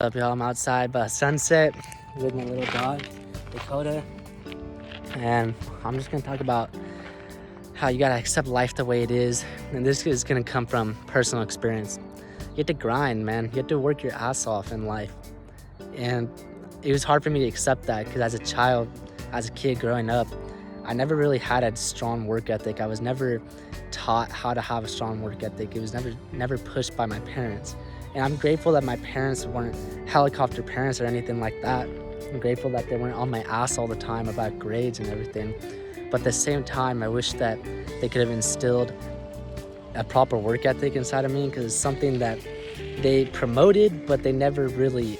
Up, y'all. I'm outside by sunset with my little dog, Dakota, and I'm just gonna talk about how you gotta accept life the way it is, and this is gonna come from personal experience. You have to grind, man. You have to work your ass off in life, and it was hard for me to accept that because as a child, as a kid growing up, I never really had a strong work ethic. I was never taught how to have a strong work ethic. It was never pushed by my parents. And I'm grateful that my parents weren't helicopter parents or anything like that. I'm grateful that they weren't on my ass all the time about grades and everything. But at the same time, I wish that they could have instilled a proper work ethic inside of me, because it's something that they promoted, but they never really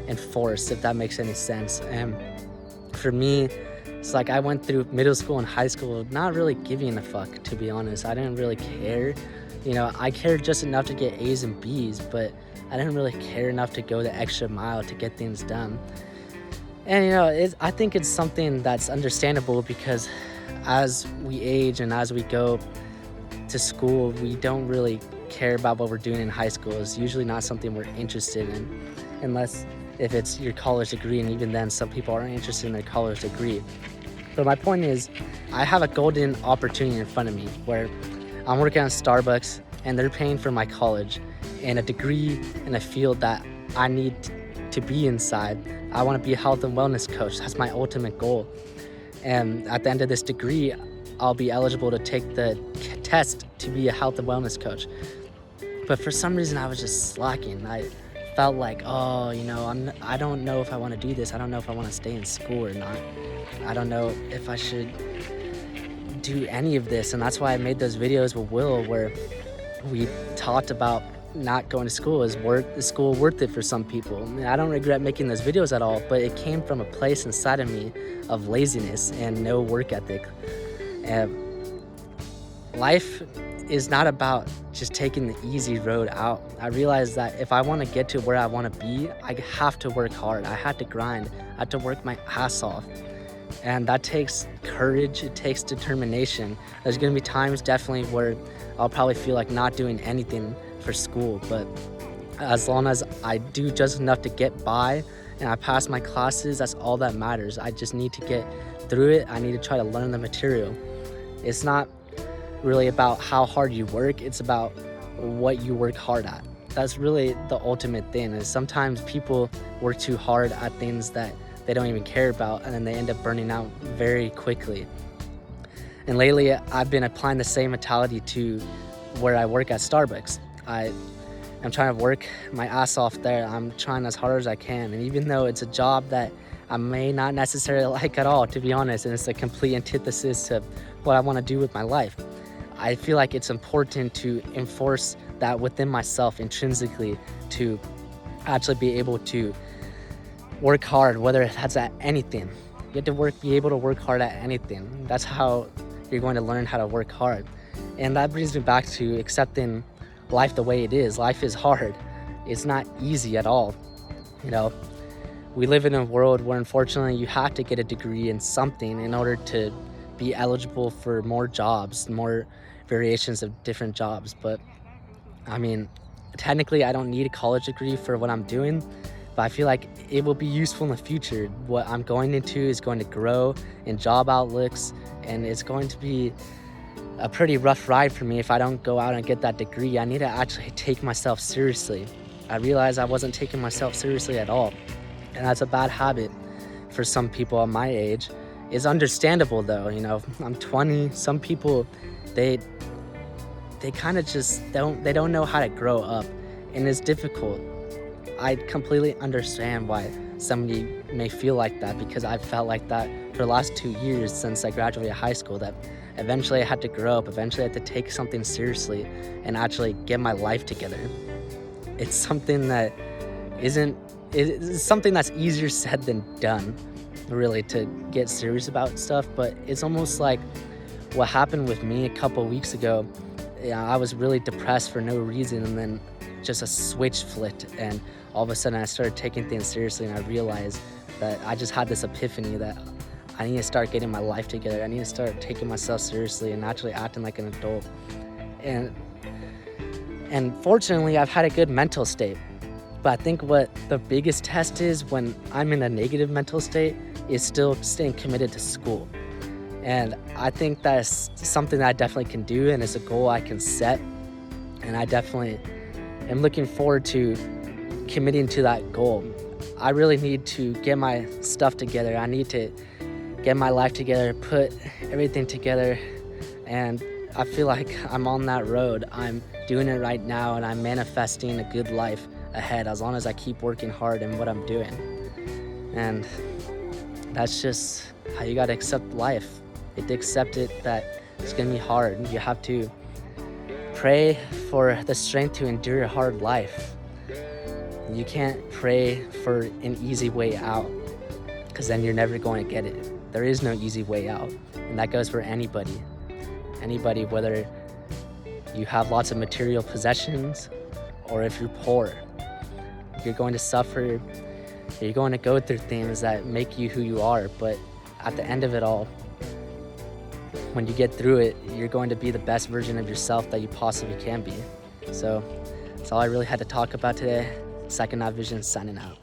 enforced, if that makes any sense. And for me, it's like I went through middle school and high school not really giving a fuck, to be honest. I didn't really care. You know, I cared just enough to get A's and B's, but I didn't really care enough to go the extra mile to get things done. And, you know, I think it's something that's understandable, because as we age and as we go to school, we don't really care about what we're doing in high school. It's usually not something we're interested in, unless if it's your college degree, and even then some people aren't interested in their college degree. But my point is, I have a golden opportunity in front of me where I'm working at Starbucks and they're paying for my college and a degree in a field that I need to be inside. I want to be a health and wellness coach. That's my ultimate goal. And at the end of this degree, I'll be eligible to take the test to be a health and wellness coach. But for some reason, I was just slacking. I felt like, oh, you know, I don't know if I want to do this. I don't know if I want to stay in school or not. I don't know if I should do any of this. And that's why I made those videos with Will, where we talked about not going to school. Is school worth it for some people? I mean, I don't regret making those videos at all, but it came from a place inside of me of laziness and no work ethic. And life is not about just taking the easy road out. I realized that if I want to get to where I want to be, I have to work hard. I have to grind. I have to work my ass off. And that takes courage. It takes determination. There's going to be times definitely where I'll probably feel like not doing anything for school, but as long as I do just enough to get by and I pass my classes, that's all that matters. I just need to get through it. I need to try to learn the material. It's not really about how hard you work. It's about what you work hard at. That's really the ultimate thing. Is sometimes people work too hard at things that they don't even care about, and then they end up burning out very quickly. And lately, I've been applying the same mentality to where I work at Starbucks. I'm trying to work my ass off there. I'm trying as hard as I can. And even though it's a job that I may not necessarily like at all, to be honest, and it's a complete antithesis to what I want to do with my life, I feel like it's important to enforce that within myself intrinsically, to actually be able to work hard, whether that's at anything. You have to be able to work hard at anything. That's how you're going to learn how to work hard. And that brings me back to accepting life the way it is. Life is hard. It's not easy at all. You know, we live in a world where unfortunately you have to get a degree in something in order to be eligible for more jobs, more variations of different jobs. But I mean, technically I don't need a college degree for what I'm doing, but I feel like it will be useful in the future. What I'm going into is going to grow in job outlooks, and it's going to be a pretty rough ride for me if I don't go out and get that degree. I need to actually take myself seriously. I realized I wasn't taking myself seriously at all, and that's a bad habit for some people at my age. It's understandable though, you know, I'm 20. Some people, they kind of just don't know how to grow up, and it's difficult. I completely understand why somebody may feel like that, because I've felt like that for the last 2 years since I graduated high school, that eventually I had to grow up. Eventually I had to take something seriously and actually get my life together. It's something that it's something that's easier said than done, really, to get serious about stuff. But it's almost like what happened with me a couple weeks ago. I was really depressed for no reason, and then just a switch flipped, and all of a sudden I started taking things seriously, and I realized that I just had this epiphany that I need to start getting my life together. I need to start taking myself seriously and actually acting like an adult. And fortunately, I've had a good mental state. But I think what the biggest test is when I'm in a negative mental state is still staying committed to school. And I think that's something that I definitely can do, and it's a goal I can set. And I definitely am looking forward to committing to that goal. I really need to get my stuff together. I need to get my life together, put everything together, and I feel like I'm on that road. I'm doing it right now, and I'm manifesting a good life ahead as long as I keep working hard in what I'm doing. And that's just how you gotta accept life. You have to accept it that it's gonna be hard. You have to pray for the strength to endure a hard life. You can't pray for an easy way out, because then you're never going to get it. There is no easy way out, and that goes for anybody. Anybody, whether you have lots of material possessions or if you're poor, you're going to suffer. You're going to go through things that make you who you are, but at the end of it all, when you get through it, you're going to be the best version of yourself that you possibly can be. So that's all I really had to talk about today. Psychonaut Visions signing out.